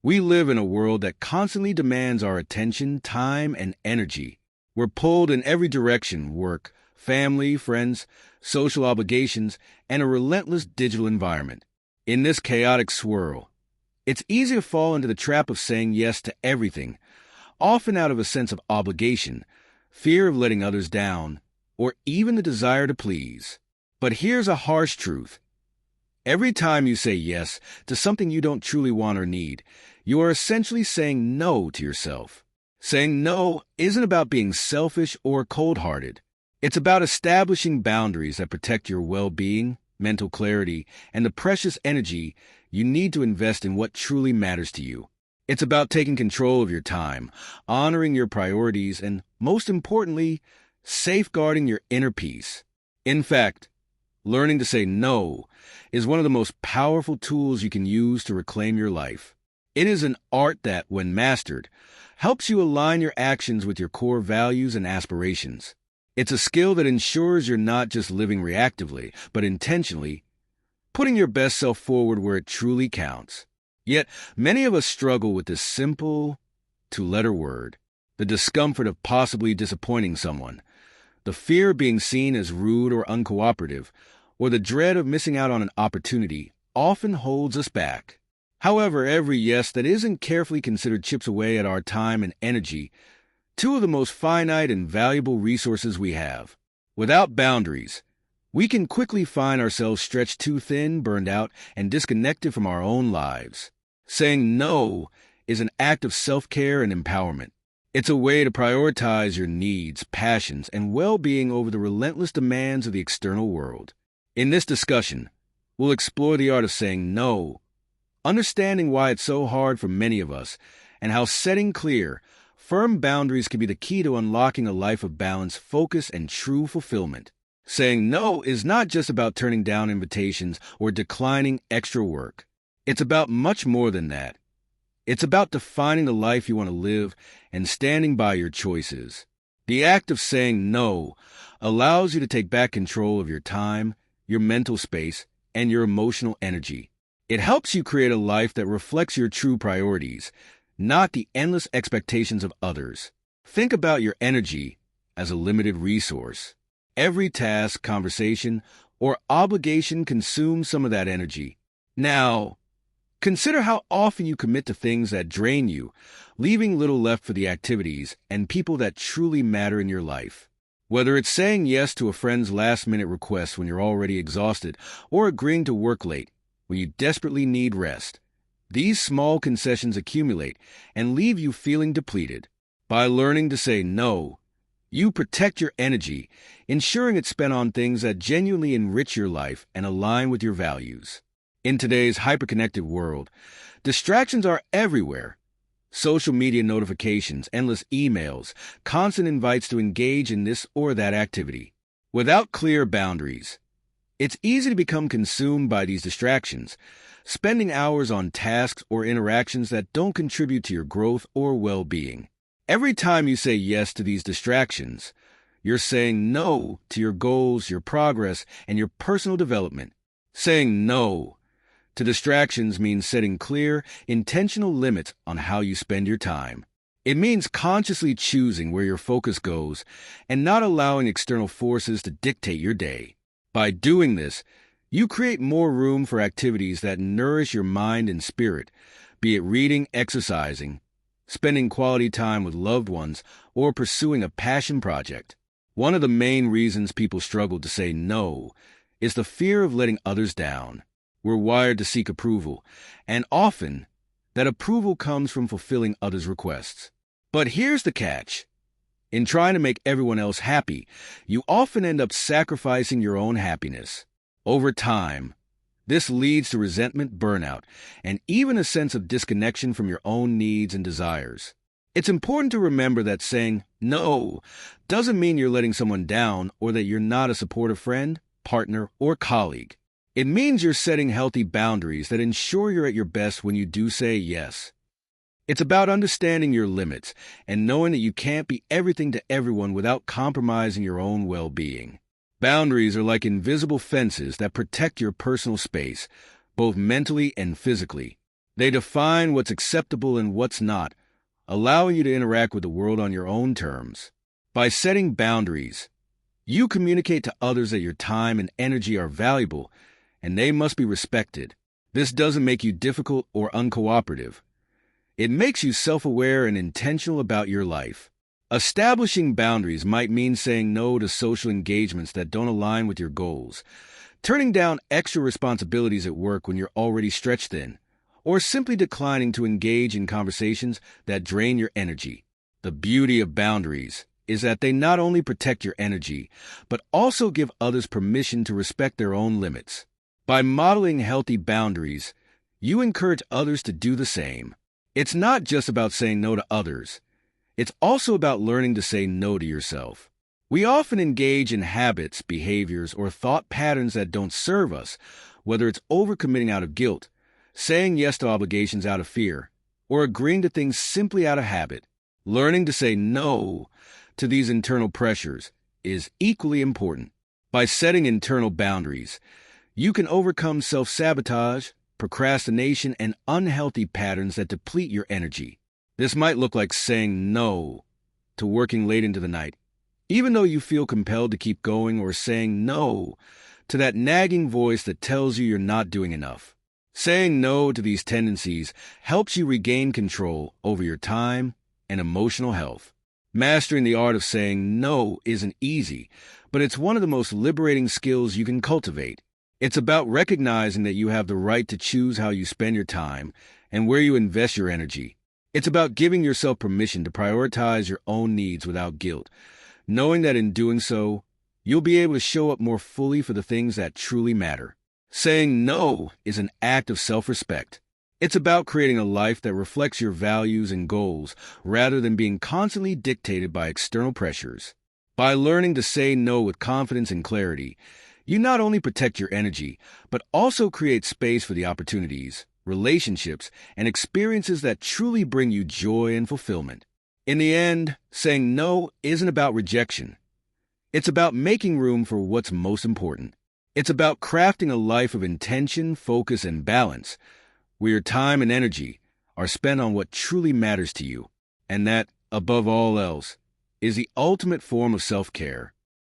We live in a world that constantly demands our attention, time, and energy. We're pulled in every direction: work, family, friends, social obligations, and a relentless digital environment. In this chaotic swirl, it's easy to fall into the trap of saying yes to everything, often out of a sense of obligation, fear of letting others down, or even the desire to please. But here's a harsh truth. Every time you say yes to something you don't truly want or need, you are essentially saying no to yourself. Saying no isn't about being selfish or cold-hearted. It's about establishing boundaries that protect your well-being, mental clarity, and the precious energy you need to invest in what truly matters to you. It's about taking control of your time, honoring your priorities, and, most importantly, safeguarding your inner peace. In fact, learning to say no is one of the most powerful tools you can use to reclaim your life. It is an art that, when mastered, helps you align your actions with your core values and aspirations. It's a skill that ensures you're not just living reactively, but intentionally, putting your best self forward where it truly counts. Yet, many of us struggle with this simple two-letter word: the discomfort of possibly disappointing someone, the fear of being seen as rude or uncooperative, or the dread of missing out on an opportunity often holds us back. However, every yes that isn't carefully considered chips away at our time and energy, two of the most finite and valuable resources we have. Without boundaries, we can quickly find ourselves stretched too thin, burned out, and disconnected from our own lives. Saying no is an act of self-care and empowerment. It's a way to prioritize your needs, passions, and well-being over the relentless demands of the external world. In this discussion, we'll explore the art of saying no, understanding why it's so hard for many of us, and how setting clear, firm boundaries can be the key to unlocking a life of balance, focus, and true fulfillment. Saying no is not just about turning down invitations or declining extra work. It's about much more than that. It's about defining the life you want to live and standing by your choices. The act of saying no allows you to take back control of your time, your mental space, and your emotional energy. It helps you create a life that reflects your true priorities, not the endless expectations of others. Think about your energy as a limited resource. Every task, conversation, or obligation consumes some of that energy. Now, consider how often you commit to things that drain you, leaving little left for the activities and people that truly matter in your life. Whether it's saying yes to a friend's last-minute request when you're already exhausted, or agreeing to work late when you desperately need rest, these small concessions accumulate and leave you feeling depleted. By learning to say no, you protect your energy, ensuring it's spent on things that genuinely enrich your life and align with your values. In today's hyperconnected world, distractions are everywhere. Social media notifications, endless emails, constant invites to engage in this or that activity. Without clear boundaries, it's easy to become consumed by these distractions, spending hours on tasks or interactions that don't contribute to your growth or well-being. Every time you say yes to these distractions, you're saying no to your goals, your progress, and your personal development. Saying no to distractions means setting clear, intentional limits on how you spend your time. It means consciously choosing where your focus goes and not allowing external forces to dictate your day. By doing this, you create more room for activities that nourish your mind and spirit, be it reading, exercising, spending quality time with loved ones, or pursuing a passion project. One of the main reasons people struggle to say no is the fear of letting others down. We're wired to seek approval, and often that approval comes from fulfilling others' requests. But here's the catch. In trying to make everyone else happy, you often end up sacrificing your own happiness. Over time, this leads to resentment, burnout, and even a sense of disconnection from your own needs and desires. It's important to remember that saying no doesn't mean you're letting someone down or that you're not a supportive friend, partner, or colleague. It means you're setting healthy boundaries that ensure you're at your best when you do say yes. It's about understanding your limits and knowing that you can't be everything to everyone without compromising your own well-being. Boundaries are like invisible fences that protect your personal space, both mentally and physically. They define what's acceptable and what's not, allowing you to interact with the world on your own terms. By setting boundaries, you communicate to others that your time and energy are valuable, and they must be respected. This doesn't make you difficult or uncooperative. It makes you self-aware and intentional about your life. Establishing boundaries might mean saying no to social engagements that don't align with your goals, turning down extra responsibilities at work when you're already stretched thin, or simply declining to engage in conversations that drain your energy. The beauty of boundaries is that they not only protect your energy, but also give others permission to respect their own limits. By modeling healthy boundaries, you encourage others to do the same. It's not just about saying no to others. It's also about learning to say no to yourself. We often engage in habits, behaviors, or thought patterns that don't serve us, whether it's overcommitting out of guilt, saying yes to obligations out of fear, or agreeing to things simply out of habit. Learning to say no to these internal pressures is equally important. By setting internal boundaries, you can overcome self-sabotage, procrastination, and unhealthy patterns that deplete your energy. This might look like saying no to working late into the night, even though you feel compelled to keep going, or saying no to that nagging voice that tells you you're not doing enough. Saying no to these tendencies helps you regain control over your time and emotional health. Mastering the art of saying no isn't easy, but it's one of the most liberating skills you can cultivate. It's about recognizing that you have the right to choose how you spend your time and where you invest your energy. It's about giving yourself permission to prioritize your own needs without guilt, knowing that in doing so, you'll be able to show up more fully for the things that truly matter. Saying no is an act of self-respect. It's about creating a life that reflects your values and goals rather than being constantly dictated by external pressures. By learning to say no with confidence and clarity, you not only protect your energy, but also create space for the opportunities, relationships, and experiences that truly bring you joy and fulfillment. In the end, saying no isn't about rejection. It's about making room for what's most important. It's about crafting a life of intention, focus, and balance, where your time and energy are spent on what truly matters to you, and that, above all else, is the ultimate form of self-care.